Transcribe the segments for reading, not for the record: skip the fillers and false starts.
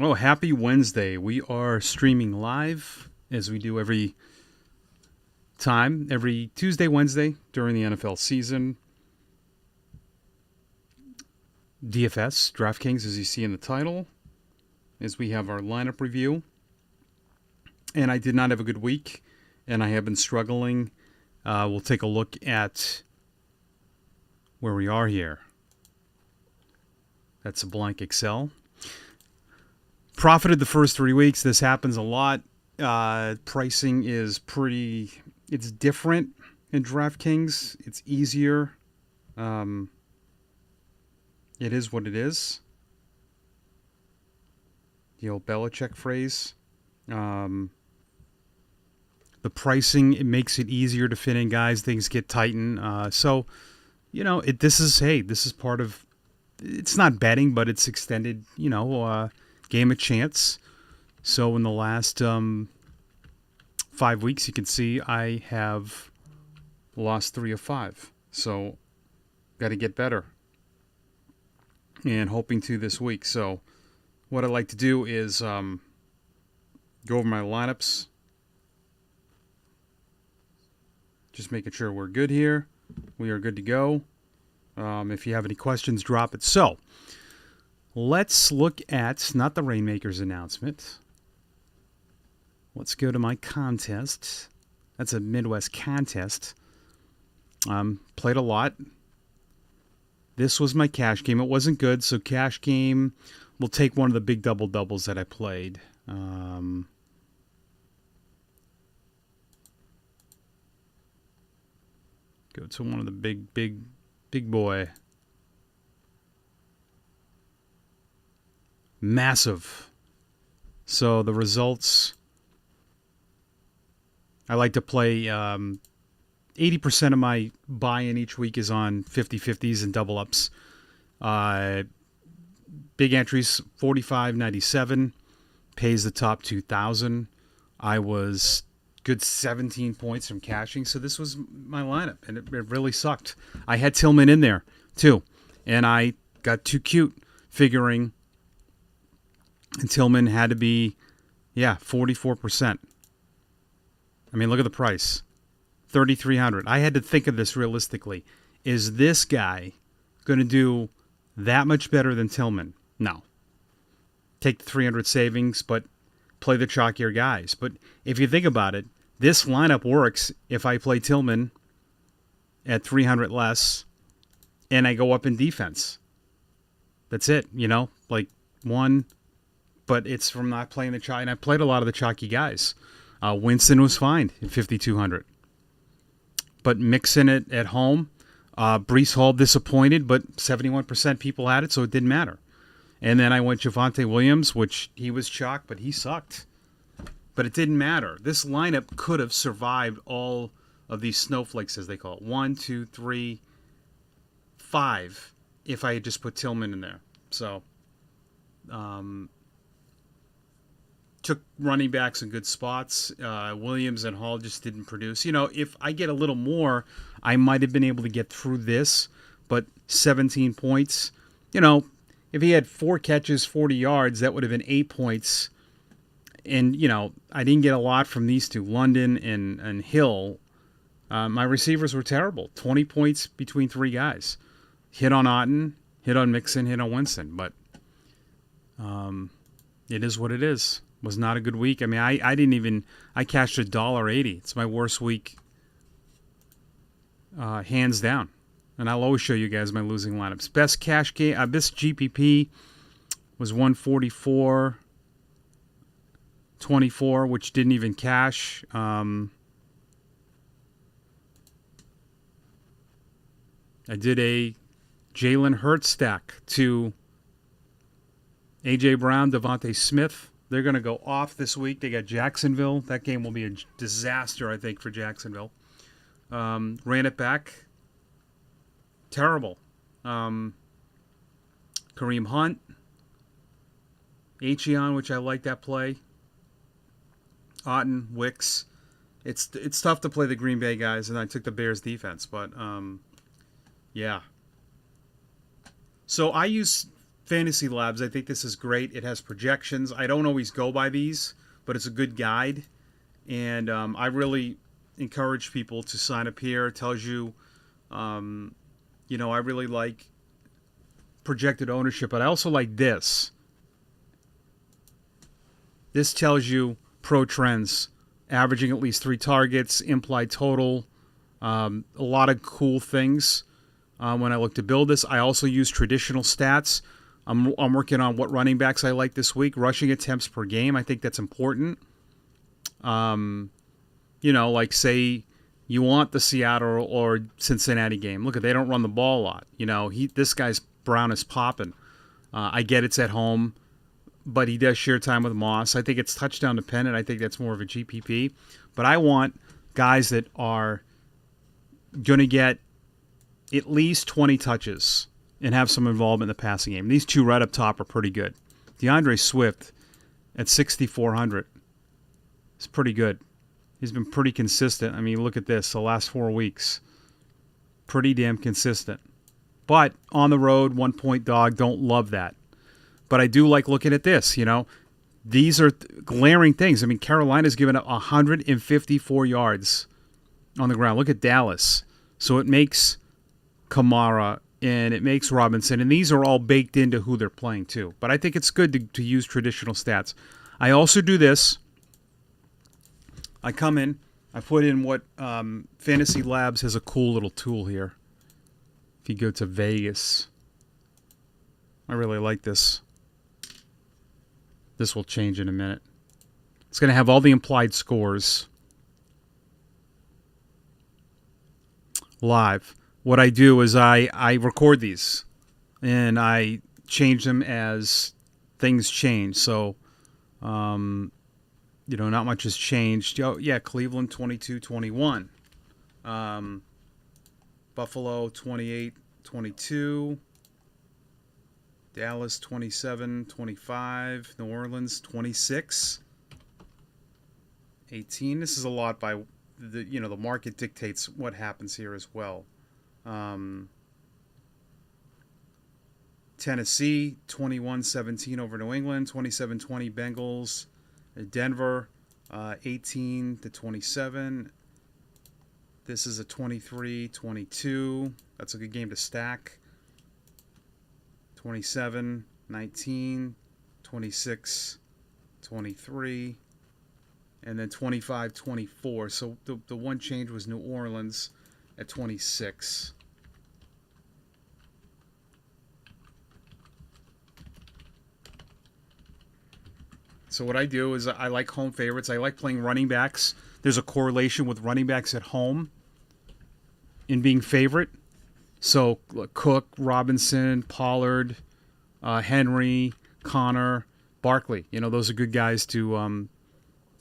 Oh, happy Wednesday. We are streaming live as we do every time, every Tuesday, Wednesday during the NFL season. DFS, DraftKings, as you see in the title, as we have our lineup review. And I did not have a good week, and I have been struggling. We'll take a look at where we are here. That's a blank Excel. Profited the first 3 weeks. This happens a lot. Pricing is it's different in DraftKings. It's easier. It is what it is. The old Belichick phrase. The pricing, it makes it easier to fit in guys. Things get tightened. This is part of, it's not betting, but it's extended, game of chance. So in the last 5 weeks, you can see I have lost 3 of 5. So got to get better. And hoping to this week. So what I like to do is go over my lineups. Just making sure we're good here. We are good to go. If you have any questions, drop it. So let's look at, not the Rainmakers announcement. Let's go to my contest. That's a Midwest contest. Played a lot. This was my cash game. It wasn't good, so cash game, we'll take one of the big double-doubles that I played. Go to one of the big boy. Massive. So the results, I like to play 80% of my buy-in each week is on 50-50s and double-ups. Big entries, 45.97, pays the top 2,000. I was good 17 points from cashing, so this was my lineup, and it really sucked. I had Tillman in there, too, and I got too cute figuring and Tillman had to be, 44%. I mean, look at the price. 3,300. I had to think of this realistically. Is this guy going to do that much better than Tillman? No. Take the 300 savings, but play the chalkier guys. But if you think about it, this lineup works if I play Tillman at 300 less and I go up in defense. That's it, like one. But it's from not playing the chalky. And I played a lot of the chalky guys. Winston was fine at 5,200. But mixing it at home, Breece Hall disappointed, but 71% people had it, so it didn't matter. And then I went Javonte Williams, which he was chalk, but he sucked. But it didn't matter. This lineup could have survived all of these snowflakes, as they call it. 1, 2, 3, 5, if I had just put Tillman in there. So, took running backs in good spots. Williams and Hall just didn't produce. If I get a little more, I might have been able to get through this. But 17 points, if he had 4 catches, 40 yards, that would have been 8 points. And, I didn't get a lot from these two, London and Hill. My receivers were terrible. 20 points between 3 guys. Hit on Otten, hit on Mixon, hit on Winston. But it is what it is. Was not a good week. I mean, I cashed $1.80. It's my worst week, hands down. And I'll always show you guys my losing lineups. Best cash game, best GPP was 144.24, which didn't even cash. I did a Jalen Hurts stack to A.J. Brown, Devontae Smith. They're going to go off this week. They got Jacksonville. That game will be a disaster, I think, for Jacksonville. Ran it back. Terrible. Kareem Hunt. Acheon, which I like that play. Otten, Wicks. It's tough to play the Green Bay guys, and I took the Bears defense. But, yeah. So I use Fantasy Labs. I think this is great. It has projections. I don't always go by these, but it's a good guide. And I really encourage people to sign up here. It tells you, I really like projected ownership, but I also like this. This tells you pro trends, averaging at least 3 targets, implied total, a lot of cool things. When I look to build this, I also use traditional stats. I'm working on what running backs I like this week. Rushing attempts per game, I think that's important. Like say you want the Seattle or Cincinnati game. Look, they don't run the ball a lot. This guy's Brown is popping. I get it's at home, but he does share time with Moss. I think it's touchdown dependent. I think that's more of a GPP. But I want guys that are going to get at least 20 touches and have some involvement in the passing game. These two right up top are pretty good. DeAndre Swift at 6,400 is pretty good. He's been pretty consistent. I mean, look at this. The last 4 weeks. Pretty damn consistent. But on the road, 1-point dog. Don't love that. But I do like looking at this, These are glaring things. I mean, Carolina's given up 154 yards on the ground. Look at Dallas. So it makes Kamara and it makes Robinson. And these are all baked into who they're playing too. But I think it's good to use traditional stats. I also do this. I come in. I put in what Fantasy Labs has a cool little tool here. If you go to Vegas. I really like this. This will change in a minute. It's going to have all the implied scores live. What I do is I record these and I change them as things change. So, not much has changed. Oh, yeah, Cleveland 22-21. Buffalo 28-22. Dallas 27-25. New Orleans 26-18. This is a lot by the market dictates what happens here as well. Tennessee 21-17 over New England. 27-20 Bengals. Denver 18-27. This is a 23-22. That's a good game to stack. 27-19, 26-23, and then 25-24. So the one change was New Orleans at 26. So what I do is I like home favorites. I like playing running backs. There's a correlation with running backs at home in being favorite. So Cook, Robinson, Pollard, Henry, Connor, Barkley. Those are good guys to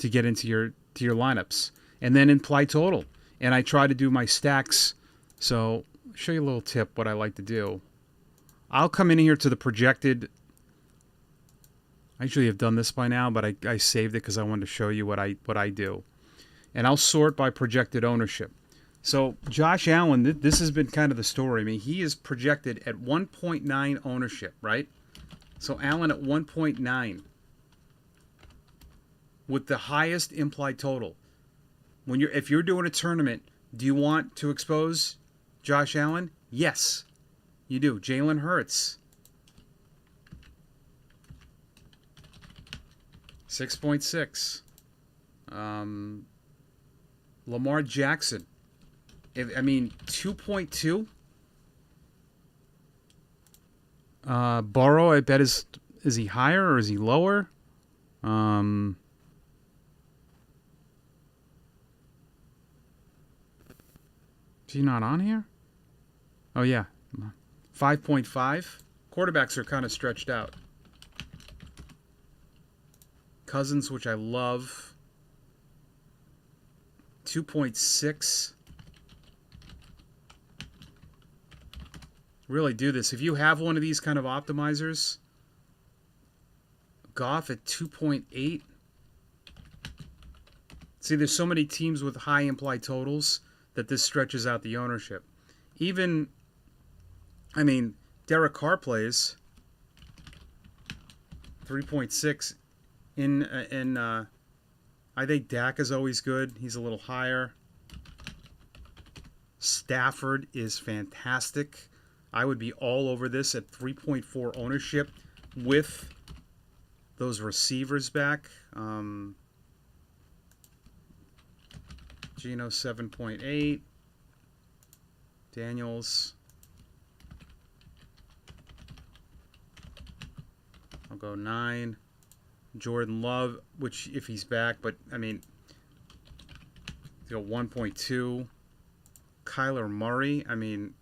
get into your lineups. And then implied total. And I try to do my stacks. So I'll show you a little tip what I like to do. I'll come in here to the projected. I usually have done this by now, but I saved it because I wanted to show you what I do. And I'll sort by projected ownership. So Josh Allen, this has been kind of the story. I mean, he is projected at 1.9 ownership, right? So Allen at 1.9 with the highest implied total. If you're doing a tournament, do you want to expose Josh Allen? Yes, you do. Jalen Hurts, 6.6. Lamar Jackson. 2.2. Burrow, I bet is he higher or is he lower? Is he not on here? Oh yeah, 5.5. Quarterbacks are kind of stretched out. Cousins, which I love, 2.6. Really do this. If you have one of these kind of optimizers, Goff at 2.8. See, there's so many teams with high implied totals that this stretches out the ownership. Derek Carr plays. 3.6 in I think Dak is always good. He's a little higher. Stafford is fantastic. I would be all over this at 3.4 ownership with those receivers back. Geno 7.8. Daniels. I'll go 9. Jordan Love, which if he's back, but I mean, go 1.2. Kyler Murray, I mean,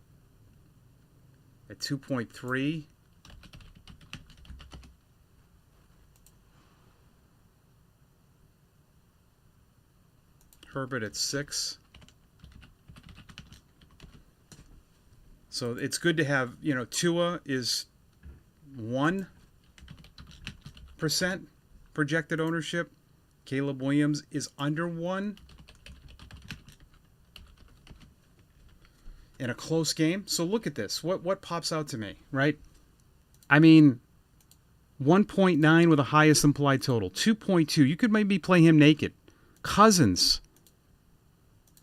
at 2.3. Herbert at 6. So it's good to have, Tua is 1% projected ownership. Caleb Williams is under 1. In a close game. So look at this. What pops out to me, right? I mean, 1.9 with the highest implied total. 2.2. You could maybe play him naked. Cousins.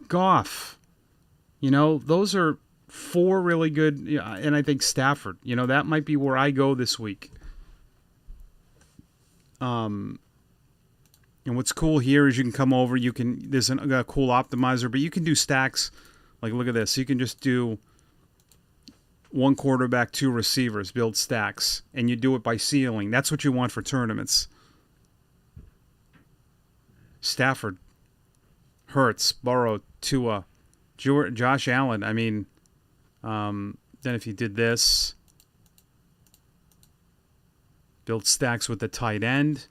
Goff. Those are 4 really good. And I think Stafford. That might be where I go this week. And what's cool here is you can come over. There's a cool optimizer, but you can do stacks. Like, look at this. You can just do 1 quarterback, 2 receivers, build stacks, and you do it by ceiling. That's what you want for tournaments. Stafford, Hurts, Burrow, Tua, Josh Allen. I mean, then if you did this, build stacks with the tight end.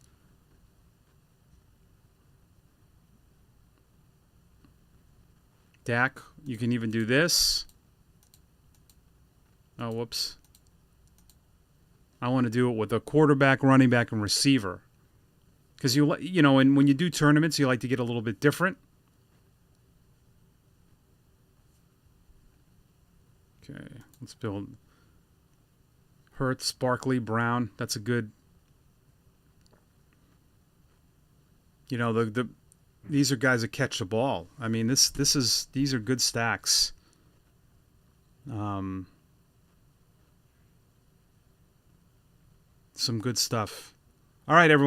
Dak, you can even do this. Oh, whoops. I want to do it with a quarterback, running back, and receiver. Because, and when you do tournaments, you like to get a little bit different. Okay, let's build Hurts, Barkley, Brown. That's a good... These are guys that catch the ball. I mean, these are good stacks. Some good stuff. All right, everyone.